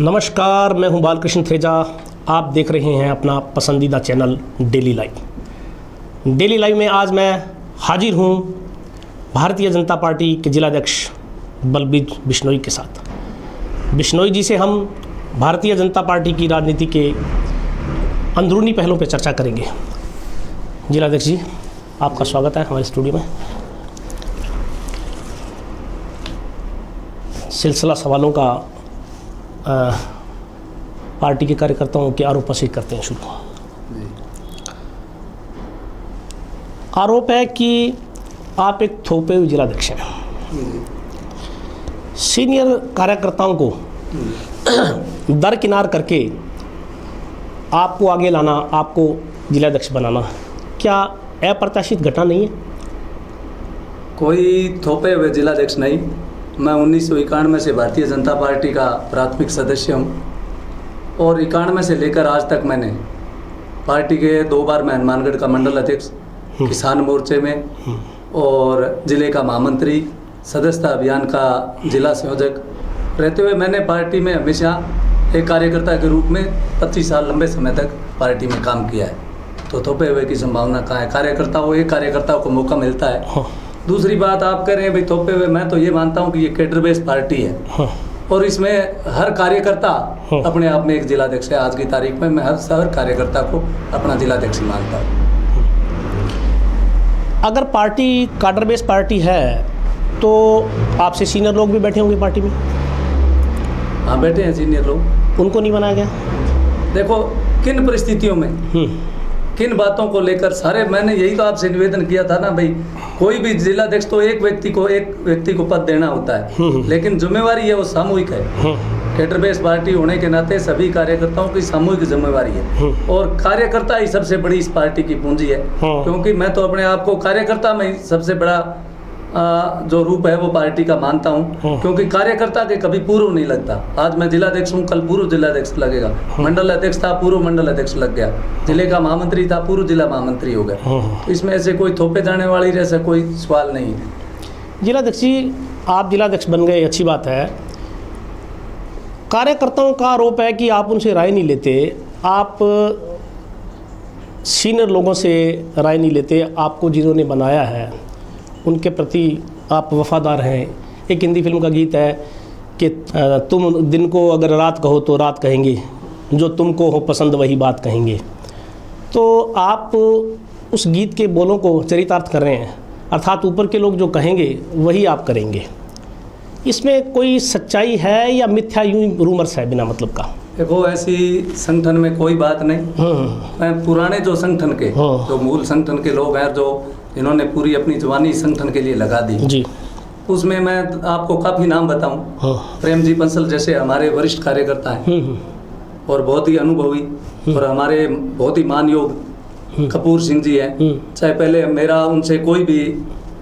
नमस्कार, मैं हूं बालकृष्ण थेजा। आप देख रहे हैं अपना पसंदीदा channel daily live. Daily live में आज मैं हाजिर हूं भारतीय जनता पार्टी के जिलाध्यक्ष बलबीर बिश्नोई के साथ। बिश्नोई जी से हम भारतीय जनता पार्टी की राजनीति के अंदरूनी पहलुओं पर चर्चा करेंगे। जिलाध्यक्ष जी, आपका स्वागत है हमारे स्टूडियो में। सिलसिला सवालों का पार्टी के कार्यकर्ताओं के आरोपों से करते हैं शुरू। आरोप है कि आप एक थोपे हुए जिलाध्यक्ष हैं। सीनियर कार्यकर्ताओं को दरकिनार करके आपको आगे लाना, आपको जिलाध्यक्ष बनाना, क्या अप्रत्याशित घटना नहीं है? कोई थोपे हुए जिलाध्यक्ष नहीं। मैं 1991 से भारतीय जनता पार्टी का प्राथमिक सदस्य हूँ और 91 से लेकर आज तक मैंने पार्टी के 2 बार मैं हनुमानगढ़ का मंडल अध्यक्ष, किसान मोर्चे में और जिले का महामंत्री, सदस्यता अभियान का जिला संयोजक रहते हुए मैंने पार्टी में हमेशा एक कार्यकर्ता के रूप में 25 साल लंबे समय तक पार्टी में काम किया है। तो थोपे हुए की संभावना कहाँ है? एक कार्यकर्ता को मौका मिलता है। दूसरी बात आप कह रहे हैं भाई थोपे हुए, मैं तो ये मानता हूँ कि ये कैडर बेस्ड पार्टी है और इसमें हर कार्यकर्ता अपने आप में एक जिलाध्यक्ष है। आज की तारीख में मैं हर कार्यकर्ता को अपना जिलाध्यक्ष मानता हूँ। अगर पार्टी कैडर बेस्ड पार्टी है तो आपसे सीनियर लोग भी बैठे होंगे पार्टी में? हाँ, बैठे हैं सीनियर लोग। उनको नहीं बनाया गया? देखो, किन परिस्थितियों में किन बातों को लेकर सारे, मैंने यही तो आपसे निवेदन किया था ना भाई, कोई भी जिलाध्यक्ष तो एक व्यक्ति को पद देना होता है, लेकिन जिम्मेवारी है वो सामूहिक है। कैडर बेस्ड पार्टी होने के नाते सभी कार्यकर्ताओं की सामूहिक जिम्मेवारी है और कार्यकर्ता ही सबसे बड़ी इस पार्टी की पूंजी है। क्योंकि मैं तो अपने आप को कार्यकर्ता में सबसे बड़ा जो रूप है वो पार्टी का मानता हूँ, क्योंकि कार्यकर्ता के कभी पूर्व नहीं लगता। आज मैं जिलाध्यक्ष हूँ, कल पूर्व जिलाध्यक्ष लगेगा। मंडल अध्यक्ष था, पूर्व मंडल अध्यक्ष लग गया। जिले का महामंत्री था, पूर्व जिला महामंत्री हो गया। तो इसमें ऐसे कोई थोपे जाने वाली ऐसा कोई सवाल नहीं है। जिलाध्यक्ष जी, आप जिलाध्यक्ष बन गए, अच्छी बात है। कार्यकर्ताओं का आरोप है कि आप उनसे राय नहीं लेते, आप सीनियर लोगों से राय नहीं लेते, आपको जिन्होंने बनाया है उनके प्रति आप वफादार हैं। एक हिंदी फिल्म का गीत है कि तुम दिन को अगर रात कहो तो रात कहेंगे, जो तुमको हो पसंद वही बात कहेंगे। तो आप उस गीत के बोलों को चरितार्थ कर रहे हैं, अर्थात ऊपर के लोग जो कहेंगे वही आप करेंगे। इसमें कोई सच्चाई है या मिथ्या यूं रूमर्स है बिना मतलब का? देखो, ऐसी संगठन में कोई बात नहीं। मैं पुराने जो संगठन के जो मूल संगठन के लोग हैं, जो इन्होंने पूरी अपनी जवानी संगठन के लिए लगा दी जी, उसमें मैं आपको काफ़ी नाम बताऊं। प्रेम जी बंसल जैसे हमारे वरिष्ठ कार्यकर्ता हैं और बहुत ही अनुभवी और हमारे बहुत ही मानयोग कपूर सिंह जी हैं। चाहे पहले मेरा उनसे कोई भी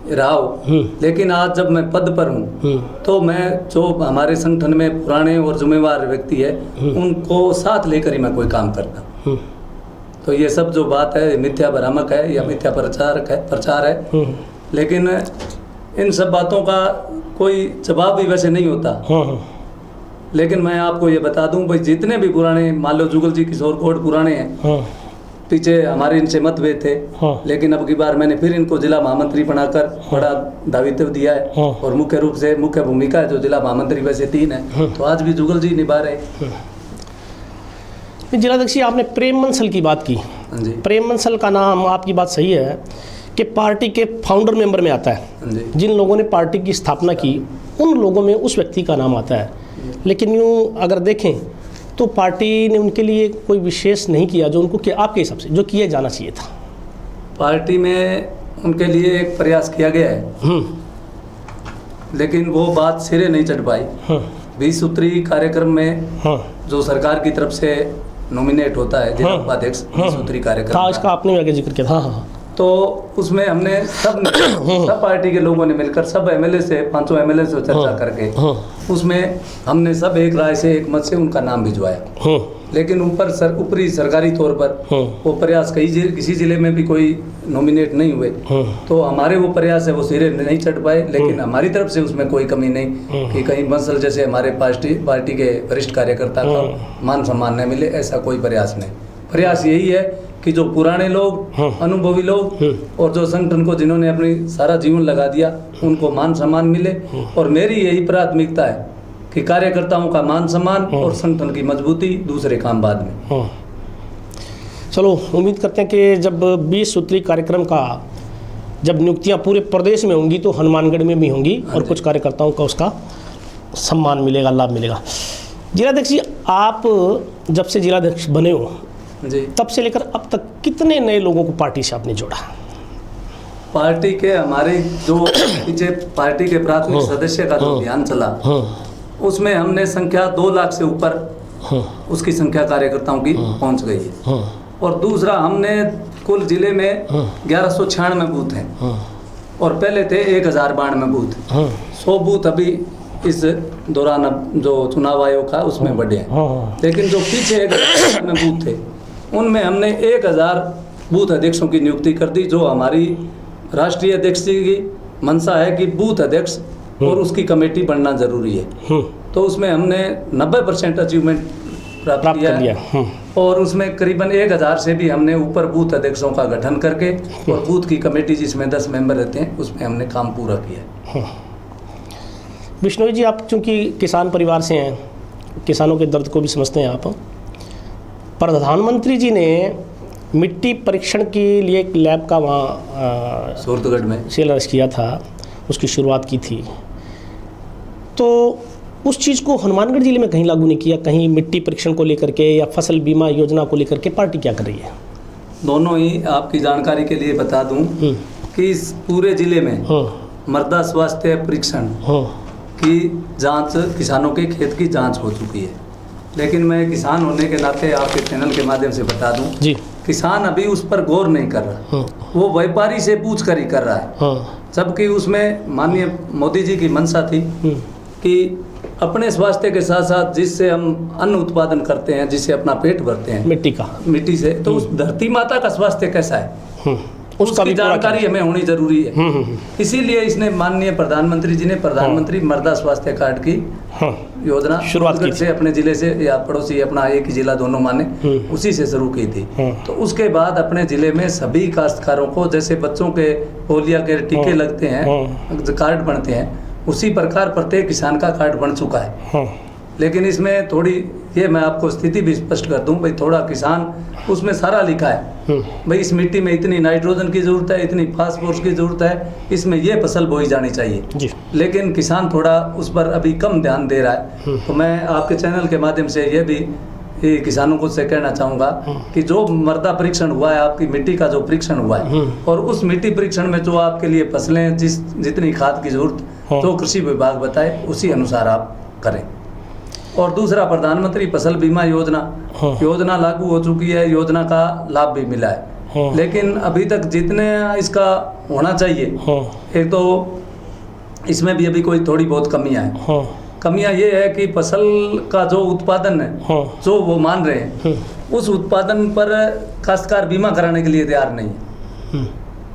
रहा हो, लेकिन आज जब मैं पद पर हूँ तो मैं जो हमारे संगठन में पुराने और जिम्मेवार व्यक्ति है उनको साथ लेकर ही मैं कोई काम करता। तो ये सब जो बात है मिथ्या भ्रामक है या मिथ्या प्रचार है। लेकिन इन सब बातों का कोई जवाब भी वैसे नहीं होता। लेकिन मैं आपको ये बता दूं भाई, जितने भी पुराने, मान लो जुगल जी, किशोर कोट पुराने हैं, पीछे हमारे इनसे मतभेद थे, लेकिन अब की बार मैंने फिर इनको जिला महामंत्री बनाकर बड़ा दायित्व दिया है और मुख्य रूप से मुख्य भूमिका है जो जिला महामंत्री वैसे 3 है, तो आज भी जुगल जी निभा रहे। जिलाध्यक्ष जी, आपने प्रेम बंसल की बात की। प्रेम बंसल का नाम, आपकी बात सही है कि पार्टी के फाउंडर मेंबर में आता है। जिन लोगों ने पार्टी की स्थापना की उन लोगों में उस व्यक्ति का नाम आता है, लेकिन यूँ अगर देखें तो पार्टी ने उनके लिए कोई विशेष नहीं किया जो उनको आपके हिसाब से जो किया जाना चाहिए था। पार्टी में उनके लिए एक प्रयास किया गया है, लेकिन वो बात सिरे नहीं चढ़ पाई। 20 सूत्री कार्यक्रम में जो सरकार की तरफ से नॉमिनेट होता है जिला उपाध्यक्ष, 20 सूत्री कार्यक्रम इसका आपने आगे जिक्र किया। तो उसमें हमने सब पार्टी के लोगों ने मिलकर, सब एमएलए से, 500 एमएलए से चर्चा करके उसमें हमने सब एक राय से, एक मत से उनका नाम भिजवाया। लेकिन ऊपरी सरकारी तौर पर वो प्रयास किसी जिले में भी कोई नॉमिनेट नहीं हुए, तो हमारे वो प्रयास है वो सिरे नहीं चढ़ पाए। लेकिन हमारी तरफ से उसमें कोई कमी नहीं कि कहीं बंसल जैसे हमारे पार्टी के वरिष्ठ कार्यकर्ता का मान सम्मान न मिले, ऐसा कोई प्रयास नहीं। प्रयास यही है कि जो पुराने लोग, अनुभवी लोग और जो संगठन को जिन्होंने अपनी सारा जीवन लगा दिया, उनको मान सम्मान मिले। और मेरी यही प्राथमिकता है कि कार्यकर्ताओं का मान सम्मान और संगठन की मजबूती, दूसरे काम बाद में। चलो, उम्मीद करते हैं कि जब 20 सूत्री कार्यक्रम का जब नियुक्तियां पूरे प्रदेश में होंगी तो हनुमानगढ़ में भी होंगी और कुछ कार्यकर्ताओं का उसका सम्मान मिलेगा, लाभ मिलेगा। जिलाध्यक्ष जी, आप जब से जिलाध्यक्ष बने हो जी, तब से लेकर अब तक कितने नए लोगों को पार्टी से आपने जोड़ा? पार्टी के हमारे जो पीछे पार्टी के प्राथमिक सदस्य का जो अभियान चला, उसमें हमने संख्या 2 लाख से ऊपर उसकी संख्या कार्यकर्ताओं की पहुंच गई है। और दूसरा, हमने कुल जिले में 1196 बूथ हैं और पहले थे 1092 बूथ। 100 बूथ अभी इस दौरान अब जो चुनाव आयोग का उसमें बढ़े हैं। लेकिन जो पीछे 1092 बूथ थे उनमें हमने 1000 बूथ अध्यक्षों की नियुक्ति कर दी, जो हमारी राष्ट्रीय अध्यक्ष की मंशा है कि बूथ अध्यक्ष और उसकी कमेटी बनना जरूरी है। तो उसमें हमने 90% अचीवमेंट प्राप्त किया है। और उसमें करीबन 1000 से भी हमने ऊपर बूथ अध्यक्षों का गठन करके और बूथ की कमेटी जिसमें 10 मेंबर रहते हैं उसमें हमने काम पूरा किया है। बिश्नोई जी, आप चूँकि किसान परिवार से हैं, किसानों के दर्द को भी समझते हैं आप। प्रधानमंत्री जी ने मिट्टी परीक्षण के लिए एक लैब का वहाँ सूरतगढ़ में शिलान्यास किया था, उसकी शुरुआत की थी। तो उस चीज़ को हनुमानगढ़ जिले में कहीं लागू नहीं किया, कहीं मिट्टी परीक्षण को लेकर के या फसल बीमा योजना को लेकर के पार्टी क्या कर रही है? दोनों ही आपकी जानकारी के लिए बता दूं कि इस पूरे जिले में मृदा स्वास्थ्य परीक्षण की जांच, किसानों के खेत की जांच हो चुकी है। लेकिन मैं किसान होने के नाते आपके चैनल के माध्यम से बता दूं जी, किसान अभी उस पर गौर नहीं कर रहा, वो व्यापारी से पूछ कर ही कर रहा है। जबकि उसमें माननीय मोदी जी की मंशा थी कि अपने स्वास्थ्य के साथ साथ जिससे हम अन्न उत्पादन करते हैं, जिससे अपना पेट भरते हैं मिट्टी से, तो उस धरती माता का स्वास्थ्य कैसा है उसकी जानकारी हमें होनी जरूरी है। इसीलिए इसने माननीय प्रधानमंत्री जी ने प्रधानमंत्री मृदा स्वास्थ्य कार्ड की योजना शुरुआत की से अपने जिले से या पड़ोसी अपना एक ही जिला दोनों माने उसी से शुरू की थी। तो उसके बाद अपने जिले में सभी काश्तकारों को जैसे बच्चों के पोलियो के टीके लगते हैं, कार्ड बनते हैं, उसी प्रकार प्रत्येक किसान का कार्ड बन चुका है। लेकिन इसमें थोड़ी ये मैं आपको स्थिति भी स्पष्ट कर दूं भाई, थोड़ा किसान उसमें सारा लिखा है भाई इस मिट्टी में इतनी नाइट्रोजन की जरूरत है, इतनी फास्फोरस की जरूरत है, इसमें ये फसल बोई जानी चाहिए जी। लेकिन किसान थोड़ा उस पर अभी कम ध्यान दे रहा है। तो मैं आपके चैनल के माध्यम से ये भी किसानों को से कहना चाहूँगा कि जो मृदा परीक्षण हुआ है, आपकी मिट्टी का जो परीक्षण हुआ है, और उस मिट्टी परीक्षण में जो आपके लिए फसलें जितनी खाद की जरूरत जो कृषि विभाग बताए उसी अनुसार आप करें। और दूसरा, प्रधानमंत्री फसल बीमा योजना लागू हो चुकी है, योजना का लाभ भी मिला है। लेकिन अभी तक जितने इसका होना चाहिए, एक तो इसमें भी अभी कोई थोड़ी बहुत कमियां हैं। कमियां ये है कि फसल का जो उत्पादन है जो वो मान रहे हैं, उस उत्पादन पर काश्तकार बीमा कराने के लिए तैयार नहीं है।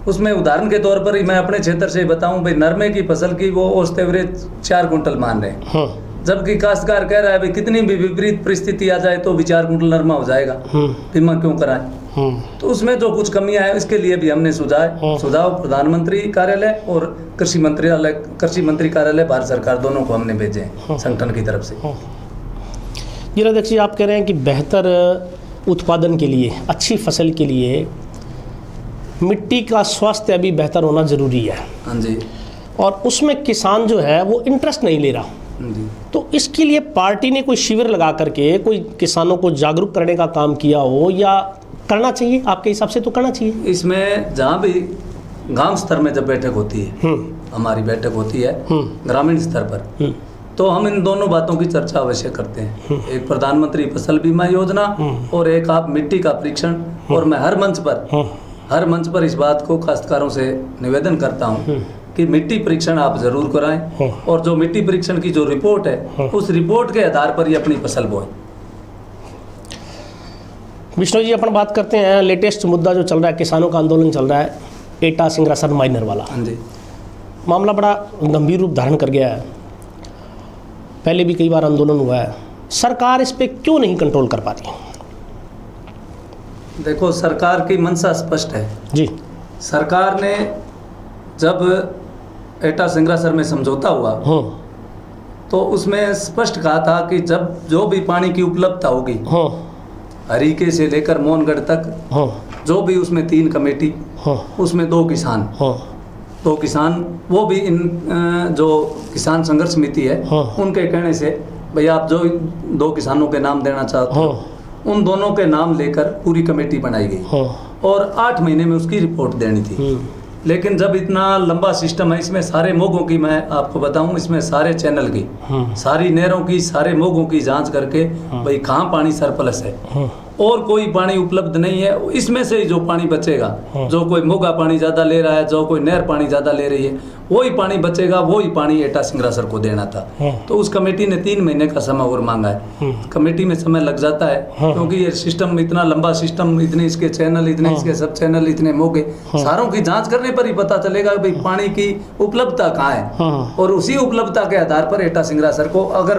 उसमें उदाहरण के तौर पर ही मैं अपने क्षेत्र से बताऊं भाई, नरमे की फसल की वो औसत एवरेज 4 कुंटल मान रहे हैं, जबकि काश्तकार कह रहा है भाई कितनी भी विपरीत परिस्थिति आ जाए तो भी 4 कुंटल नरमा हो जाएगा, बीमा क्यों कराएं। तो उसमें जो कुछ कमियां हैं इसके लिए भी हमने सुझाव प्रधानमंत्री कार्यालय और कृषि मंत्री कार्यालय भारत सरकार दोनों को हमने भेजे हैं संगठन की तरफ से। जिलाध्यक्ष जी, आप कह रहे हैं कि बेहतर उत्पादन के लिए, अच्छी फसल के लिए मिट्टी का स्वास्थ्य अभी बेहतर होना जरूरी है। हाँ जी। और उसमें किसान जो है वो इंटरेस्ट नहीं ले रहा जी। तो इसके लिए पार्टी ने कोई शिविर लगा करके कोई किसानों को जागरूक करने का काम किया हो या करना चाहिए? आपके हिसाब से तो करना चाहिए। इसमें जहाँ भी गांव स्तर में जब बैठक होती है, हमारी बैठक होती है ग्रामीण स्तर पर, तो हम इन दोनों बातों की चर्चा अवश्य करते हैं। एक प्रधानमंत्री फसल बीमा योजना और एक आप मिट्टी का परीक्षण। और मैं हर मंच पर इस बात को काश्तकारों से निवेदन करता हूँ कि मिट्टी परीक्षण आप जरूर कराएं, और जो मिट्टी परीक्षण की जो रिपोर्ट है उस रिपोर्ट के आधार पर ही अपनी फसल बोएं। विष्णु जी, अपन बात करते हैं लेटेस्ट मुद्दा जो चल रहा है, किसानों का आंदोलन चल रहा है, एटा सिंगरासर माइनर वाला। हाँ जी। मामला बड़ा गंभीर रूप धारण कर गया है, पहले भी कई बार आंदोलन हुआ है, सरकार इस पे क्यों नहीं कंट्रोल कर पाती? देखो, सरकार की मंशा स्पष्ट है जी। सरकार ने जब एटा सिंगरासर में समझौता हुआ तो उसमें स्पष्ट कहा था कि जब जो भी पानी की उपलब्धता होगी, हरीके से लेकर मोहनगढ़ तक, जो भी उसमें 3 कमेटी, उसमें 2 किसान, 2 किसान, वो भी इन जो किसान संघर्ष समिति है उनके कहने से, भाई आप जो 2 किसानों के नाम देना चाहते हो, उन दोनों के नाम लेकर पूरी कमेटी बनाई गई और 8 महीने में उसकी रिपोर्ट देनी थी। लेकिन जब इतना लंबा सिस्टम है, इसमें सारे मोगों की, मैं आपको बताऊं, इसमें सारे चैनल की, सारी नहरों की, सारे मोगों की जांच करके भाई कहाँ पानी सरप्लस है और कोई पानी उपलब्ध नहीं है, इसमें से जो पानी बचेगा, जो कोई मोगा पानी ज़्यादा ले रहा है, जो कोई नहर पानी ज़्यादा ले रही है, वही पानी बचेगा, वही पानी एटा सिंगरासर को देना था। तो उस कमेटी ने 3 महीने का समय और मांगा है। कमेटी में समय लग जाता है क्योंकि ये सिस्टम इतना लंबा सिस्टम, इतने इसके चैनल, इतने इसके सब चैनल, इतने मोगे, सारों की जांच करने पर ही पता चलेगा भाई पानी की उपलब्धता कहाँ है। और उसी उपलब्धता के आधार पर एटा सिंगरासर को अगर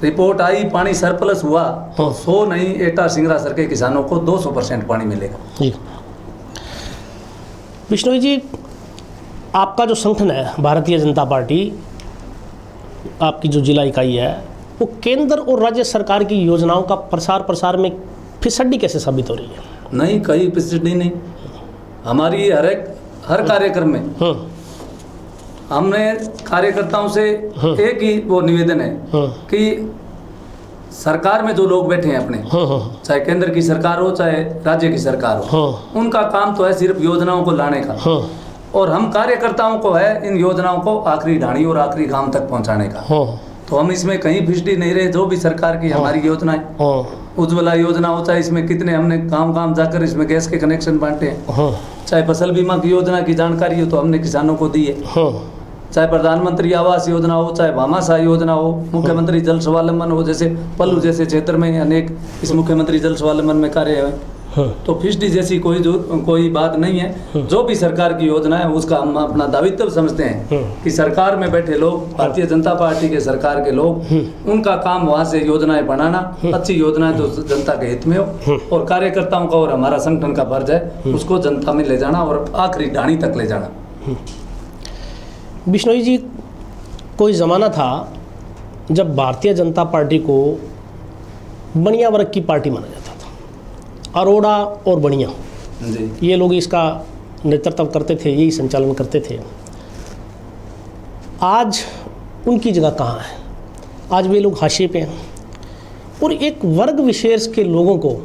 रिपोर्ट आई पानी सरप्लस हुआ तो 100 नहीं, एटा सिंगरासर के किसानों को 200% पानी मिलेगा। विष्णु जी, आपका जो संगठन है भारतीय जनता पार्टी, आपकी जो जिला इकाई है, वो केंद्र और राज्य सरकार की योजनाओं का प्रसार में फिसड्डी कैसे साबित हो रही है? नहीं, कहीं फिसड्डी नहीं। हमारी हर कार्यक्रम में हमने कार्यकर्ताओं से एक ही वो निवेदन है कि सरकार में जो लोग बैठे हैं अपने, चाहे केंद्र की सरकार हो चाहे राज्य की सरकार हो, उनका काम तो है सिर्फ योजनाओं को लाने का, और हम कार्यकर्ताओं को है इन योजनाओं को आखिरी ढाणी और आखिरी गांव तक पहुंचाने का। तो हम इसमें कहीं फिसडी नहीं रहे। जो भी सरकार की हमारी योजनाएं, उज्ज्वला योजना हो, चाहे इसमें कितने हमने गांव जाकर इसमें गैस के कनेक्शन बांटे हैं, चाहे फसल बीमा की योजना की जानकारी हो तो हमने किसानों को दी है, चाहे प्रधानमंत्री आवास योजना हो, चाहे भामाशाह योजना हो, मुख्यमंत्री जल स्वावलंबन हो, जैसे पल्लू जैसे क्षेत्र में अनेक इस मुख्यमंत्री जल स्वावलंबन में कार्य है। तो फिसडी जैसी कोई बात नहीं है। जो भी सरकार की योजना है उसका हम अपना दायित्व समझते हैं कि सरकार में बैठे लोग, भारतीय जनता पार्टी के सरकार के लोग, उनका काम वहाँ से योजनाएं बनाना, अच्छी योजनाएं जो जनता के हित में हो, और कार्यकर्ताओं का और हमारा संगठन का फर्ज है उसको जनता में ले जाना और आखिरी ढाणी तक ले जाना। बिश्नोई जी, कोई ज़माना था जब भारतीय जनता पार्टी को बनिया वर्ग की पार्टी माना जाता था। अरोड़ा और बनिया जी, ये लोग इसका नेतृत्व करते थे, यही संचालन करते थे। आज उनकी जगह कहाँ है? आज वे लोग हाशिए पे हैं और एक वर्ग विशेष के लोगों को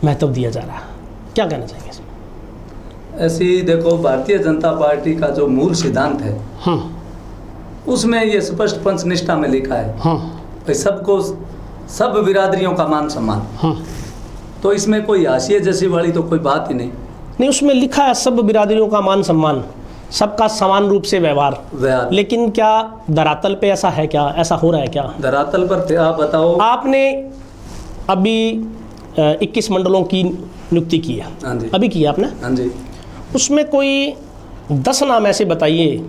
महत्व दिया जा रहा है। क्या कहना चाहेंगे? ऐसी देखो, भारतीय जनता पार्टी का जो मूल सिद्धांत है उसमें ये स्पष्ट पंचनिष्ठा में लिखा है भाई सबको, सब बिरादरियों का मान सम्मान। तो इसमें कोई हाशिए जैसी वाली तो कोई बात ही नहीं। उसमें लिखा है सब बिरादरियों का मान सम्मान, सबका समान रूप से व्यवहार। लेकिन क्या धरातल पे ऐसा है? क्या ऐसा हो रहा है? क्या धरातल पर आप बताओ। आपने अभी 21 मंडलों की नियुक्ति की है। हाँ जी। अभी की है आपने? हाँ जी। उसमें कोई 10 नाम ऐसे बताइए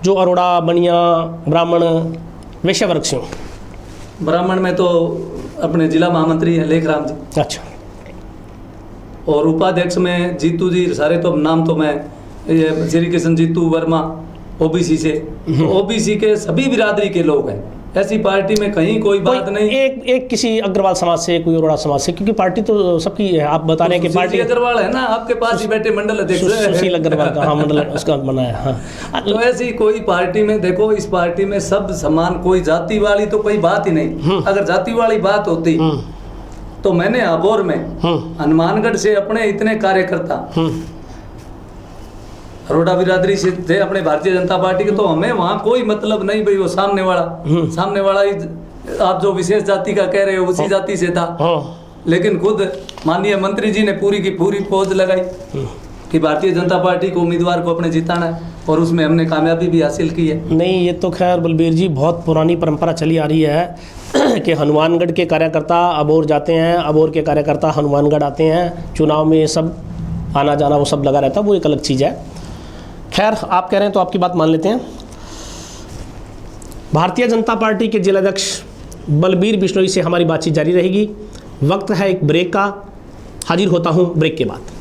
जो अरोड़ा, बनिया, ब्राह्मण, वैश्य वर्ग से हो। ब्राह्मण में तो अपने जिला महामंत्री हैं लेखराम जी। अच्छा। और उपाध्यक्ष में जीतू जी। सारे तो नाम तो मैं, ये श्री कृष्ण जीतू वर्मा ओबीसी से, तो ओबीसी के सभी बिरादरी के लोग हैं। ऐसी पार्टी में कहीं कोई बात नहीं। एक किसी अग्रवाल समाज से, कोई अरोड़ा समाज से, क्योंकि पार्टी तो सबकी है। आप बता रहे हैं कि पार्टी अग्रवाल है ना आपके पास ही बैठे मंडल अध्यक्ष सुशील अग्रवाल का, हाँ, मंडल उसका बनाया। हाँ, तो ऐसी कोई पार्टी में देखो, इस पार्टी में सब समान, कोई जाति वाली तो कोई बात ही नहीं। अगर जाति वाली बात होती तो मैंने अबोर में हनुमानगढ़ से अपने इतने कार्यकर्ता अरोड़ा बिरादरी से थे अपने भारतीय जनता पार्टी के, तो हमें वहाँ कोई मतलब नहीं भाई वो सामने वाला ही आप जो विशेष जाति का कह रहे हो उसी जाति से था। लेकिन खुद माननीय मंत्री जी ने पूरी की पूरी पोज लगाई कि भारतीय जनता पार्टी को उम्मीदवार को अपने जिताना है, और उसमें हमने कामयाबी भी हासिल की है। नहीं, ये तो खैर बलबीर जी बहुत पुरानी परंपरा चली आ रही है। कि हनुमानगढ़ के कार्यकर्ता अबोर जाते हैं, अबोर के कार्यकर्ता हनुमानगढ़ आते हैं, चुनाव में ये सब आना जाना वो सब लगा रहता है, वो एक अलग चीज़ है। खैर, आप कह रहे हैं तो आपकी बात मान लेते हैं। भारतीय जनता पार्टी के जिलाध्यक्ष बलबीर बिश्नोई से हमारी बातचीत जारी रहेगी। वक्त है एक ब्रेक का, हाजिर होता हूँ ब्रेक के बाद।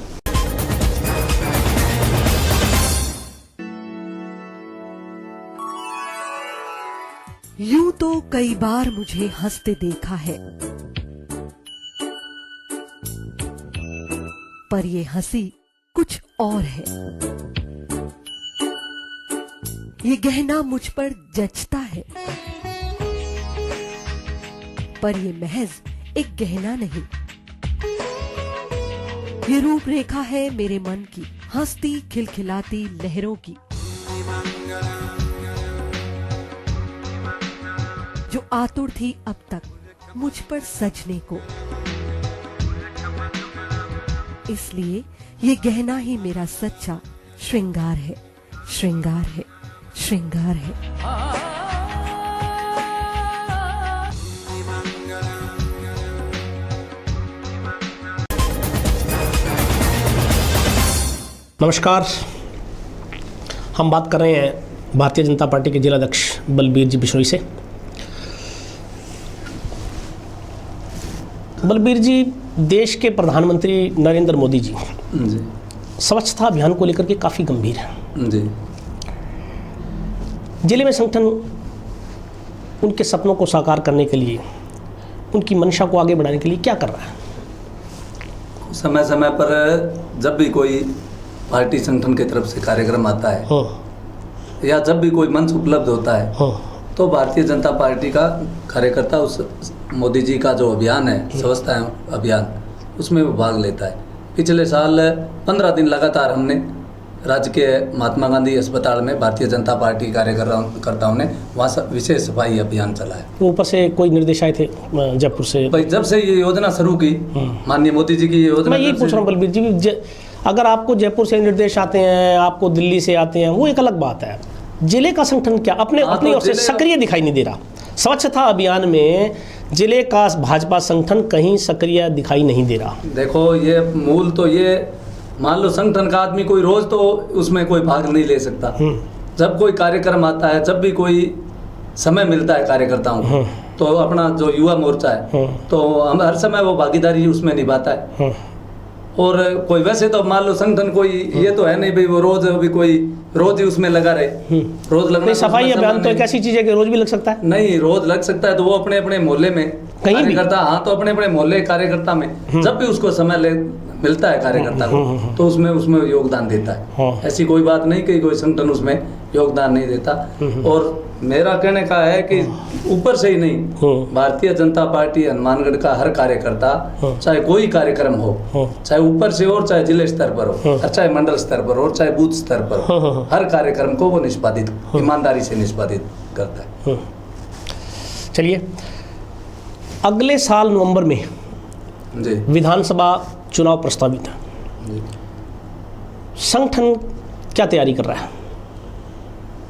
यूं तो कई बार मुझे हंसते देखा है, पर ये हंसी कुछ और है। ये गहना मुझ पर जचता है, पर ये महज एक गहना नहीं, ये रूपरेखा है मेरे मन की, हंसती खिलखिलाती लहरों की, जो आतुर थी अब तक मुझ पर सजने को। इसलिए ये गहना ही मेरा सच्चा श्रृंगार है, श्रृंगार है, श्रृंगार है। नमस्कार, हम बात कर रहे हैं भारतीय जनता पार्टी के जिलाध्यक्ष बलबीर जी बिश्नोई से। बलबीर जी, देश के प्रधानमंत्री नरेंद्र मोदी जी स्वच्छता अभियान को लेकर के काफ़ी गंभीर हैं जी। जिले में संगठन उनके सपनों को साकार करने के लिए, उनकी मंशा को आगे बढ़ाने के लिए क्या कर रहा है? समय समय पर जब भी कोई पार्टी संगठन की तरफ से कार्यक्रम आता है या जब भी कोई मंच उपलब्ध होता है तो भारतीय जनता पार्टी का कार्यकर्ता उस मोदी जी का जो अभियान है, स्वच्छता अभियान, उसमें वो भाग लेता है। पिछले साल 15 दिन लगातार हमने राज्य के महात्मा गांधी अस्पताल में भारतीय जनता पार्टी कार्यकर्ताओं ने वहाँ विशेष सफाई अभियान चलाया। ऊपर से कोई निर्देश आए थे जयपुर से? भाई, जब से ये योजना शुरू की माननीय मोदी जी की योजना, मैं यही पूछ रहा हूँ बलबीर जी, अगर आपको जयपुर से निर्देश आते हैं, आपको दिल्ली से आते हैं, वो एक अलग बात है। जिले का संगठन क्या अपनी ओर से सक्रिय दिखाई नहीं दे रहा? स्वच्छता अभियान में जिले का भाजपा संगठन कहीं सक्रिय दिखाई नहीं दे रहा। देखो, ये मूल तो ये मान लो संगठन का आदमी कोई रोज तो उसमें कोई भाग नहीं ले सकता। जब कोई कार्यक्रम आता है, जब भी कोई समय मिलता है कार्यकर्ताओं को, तो अपना जो युवा मोर्चा है तो हम हर समय वो भागीदारी उसमें निभाता है। और कोई वैसे तो मान लो संगठन कोई ये तो है नहीं भाई वो रोज अभी कोई रोज ही उसमें लगा रहे, रोज लगना। सफाई अभियान तो एक ऐसी चीज है कि रोज भी लग सकता है। नहीं, रोज लग सकता है तो वो अपने अपने मोहल्ले में कहीं भी करता। हाँ, तो अपने अपने मोहल्ले कार्यकर्ता में जब भी उसको समय मिलता है कार्यकर्ता को तो उसमें योगदान देता है। ऐसी कोई बात नहीं कि कोई संगठन उसमें योगदान नहीं देता। और मेरा कहने का है कि ऊपर से ही नहीं, भारतीय जनता पार्टी हनुमानगढ़ का हर कार्यकर्ता, चाहे कोई कार्यक्रम हो, चाहे ऊपर से हो, चाहे जिले स्तर पर हो, चाहे मंडल स्तर पर हो, चाहे बूथ स्तर पर हो, हर कार्यक्रम को वो निष्पादित ईमानदारी से निष्पादित करता है। चलिए, अगले साल नवंबर में जी विधानसभा चुनाव प्रस्तावित है। संगठन क्या तैयारी कर रहा है?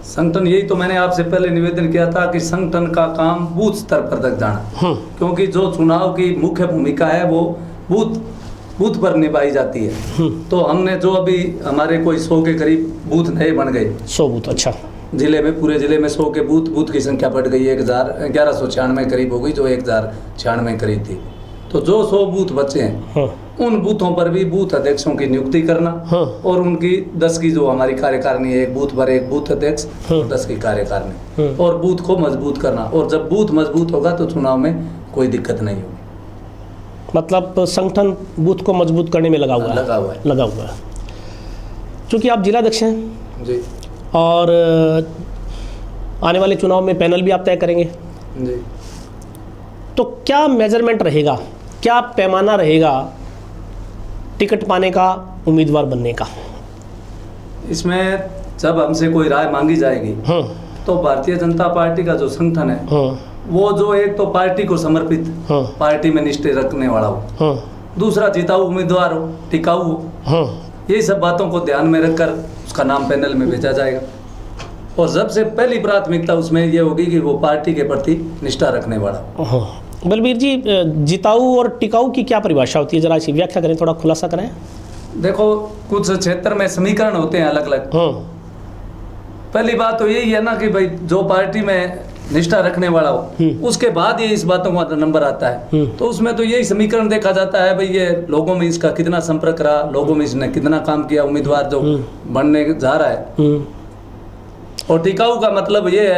संगठन, यही तो मैंने आपसे पहले निवेदन किया था कि संगठन का काम बूथ स्तर पर तक जाना, क्योंकि जो चुनाव की मुख्य भूमिका है वो बूथ पर निभाई जाती है। तो हमने जो अभी हमारे कोई 100 के करीब बूथ नए बन गए। 100 बूथ? अच्छा। जिले में, पूरे जिले में 100 के बूथ की संख्या बढ़ गई, 1196 करीब हो गई, जो 1096 करीब थी। तो जो 100 बूथ बचे हैं उन बूथों पर भी बूथ अध्यक्षों की नियुक्ति करना और उनकी 10 की जो हमारी कार्यकारिणी है, एक बूथ पर एक बूथ अध्यक्ष, 10 की कार्यकारिणी, और बूथ को मजबूत करना। और जब बूथ मजबूत होगा तो चुनाव में कोई दिक्कत नहीं होगी। मतलब संगठन बूथ को मजबूत करने में लगा हुआ है। चूँकि आप जिलाध्यक्ष हैं जी, और आने वाले चुनाव में पैनल भी आप तय करेंगे जी, तो क्या मेजरमेंट रहेगा, क्या पैमाना रहेगा टिकट पाने का, उम्मीदवार बनने का? इसमें जब हमसे कोई राय मांगी जाएगी तो भारतीय जनता पार्टी का जो संगठन है वो जो एक तो पार्टी को समर्पित, पार्टी में निष्ठा रखने वाला हो, दूसरा जिताऊ उम्मीदवार हो, टिकाऊ हो, यही सब बातों को ध्यान में रखकर उसका नाम पैनल में भेजा जाएगा। और सबसे पहली प्राथमिकता उसमें ये होगी कि वो पार्टी के प्रति निष्ठा रखने वाला। हाँ बलबीर जी, जिताऊ और टिकाऊ की क्या परिभाषा होती है, जरा इसी व्याख्या करें, थोड़ा खुलासा करें। देखो कुछ क्षेत्र में समीकरण होते हैं अलग अलग। पहली बात तो यही है ना कि भाई जो पार्टी में निष्ठा रखने वाला हो उसके बाद ये इस बातों का नंबर आता है। तो उसमें तो यही समीकरण देखा जाता है भाई ये लोगों में इसका कितना संपर्क रहा, लोगों में इसने कितना काम किया, उम्मीदवार जो बनने जा रहा है। और टिकाऊ का मतलब ये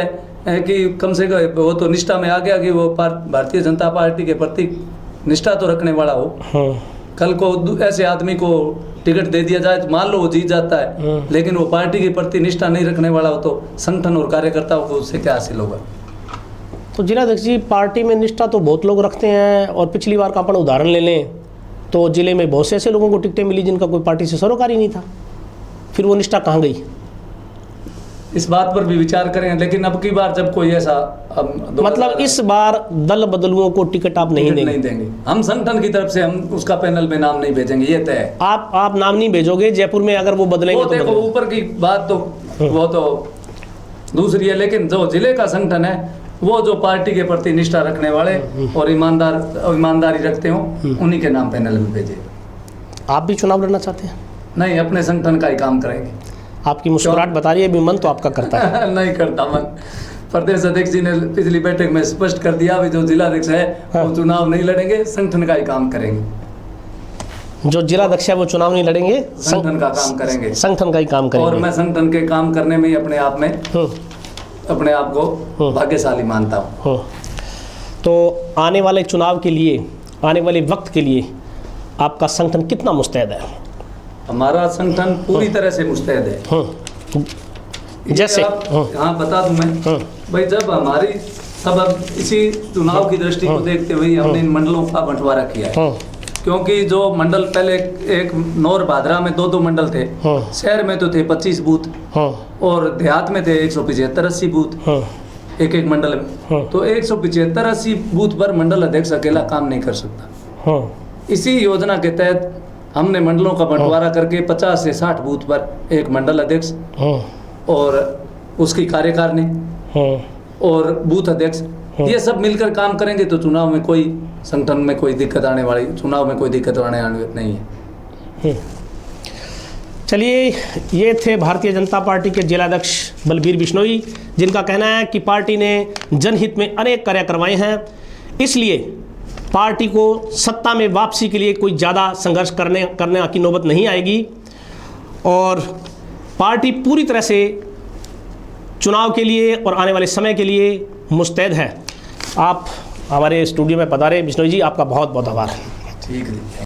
है कि कम से कम वो तो निष्ठा में आ गया कि वो भारतीय जनता पार्टी के प्रति निष्ठा तो रखने वाला हो। कल को ऐसे आदमी को टिकट दे दिया जाए तो मान लो वो जीत जाता है, लेकिन वो पार्टी के प्रति निष्ठा नहीं रखने वाला हो तो संगठन और कार्यकर्ताओं को उससे क्या हासिल होगा। तो जिलाध्यक्ष जी, पार्टी में निष्ठा तो बहुत लोग रखते हैं, और पिछली बार का अपन उदाहरण ले लें तो जिले में बहुत से ऐसे लोगों को टिकटें मिली जिनका कोई पार्टी से सरोकार ही नहीं था, फिर वो निष्ठा कहाँ गई? इस बात पर भी विचार करें, लेकिन अब की बार जब कोई ऐसा मतलब इस बार दल बदलुओं को टिकट आप नहीं देंगे? हम संगठन की तरफ से हम उसका पैनल में नाम नहीं भेजेंगे, ये तय है। आप नाम नहीं भेजोगे जयपुर में, अगर वो बदलेंगे तो देखो ऊपर की बात तो वो तो दूसरी है, लेकिन जो जिले का संगठन है वो जो पार्टी के प्रति निष्ठा रखने वाले और ईमानदारी रखते हो उन्हीं के नाम पैनल में भेजे। आप भी चुनाव लड़ना चाहते हैं? नहीं, अपने संगठन का ही काम करेंगे। आपकी मुस्कुराहट बता रही है अभी मन तो आपका करता है। नहीं करता मन। प्रदेश अध्यक्ष जी ने पिछली बैठक में स्पष्ट कर दिया जो जिलाध्यक्ष है वो चुनाव नहीं लड़ेंगे, संगठन का ही काम करेंगे। जो जिलाध्यक्ष है वो चुनाव नहीं लड़ेंगे, संगठन का काम करेंगे, संगठन का ही काम करेंगे। और मैं संगठन के काम करने में ही अपने आप में अपने आप को भाग्यशाली मानता हूँ। तो आने वाले चुनाव के लिए, आने वाले वक्त के लिए आपका संगठन कितना मुस्तैद है? हमारा संगठन पूरी तरह से मुस्तैद है। जैसे हाँ बता दूं मैं भाई, जब हमारी सब अब इसी चुनाव की दृष्टि को देखते हुए हमने इन मंडलों का बंटवारा किया है। क्योंकि जो मंडल पहले एक नौर भादरा में 2-2 मंडल थे, शहर में तो थे 25 बूथ और देहात में थे 175-80 बूथ एक एक मंडल में। तो 175-80 बूथ पर मंडल अध्यक्ष अकेला काम नहीं कर सकता। इसी योजना के तहत हमने मंडलों का बंटवारा करके 50 से 60 बूथ पर एक मंडल अध्यक्ष और उसकी कार्यकारिणी और बूथ अध्यक्ष, ये सब मिलकर काम करेंगे तो चुनाव में कोई संगठन में कोई दिक्कत आने वाली, चुनाव में कोई दिक्कत आने नहीं है। चलिए, ये थे भारतीय जनता पार्टी के जिलाध्यक्ष बलबीर बिश्नोई, जिनका कहना है कि पार्टी ने जनहित में अनेक कार्य करवाए हैं, इसलिए पार्टी को सत्ता में वापसी के लिए कोई ज़्यादा संघर्ष करने की नौबत नहीं आएगी और पार्टी पूरी तरह से चुनाव के लिए और आने वाले समय के लिए मुस्तैद है। आप हमारे स्टूडियो में पधारे बिश्नोई जी, आपका बहुत बहुत आभार। ठीक है।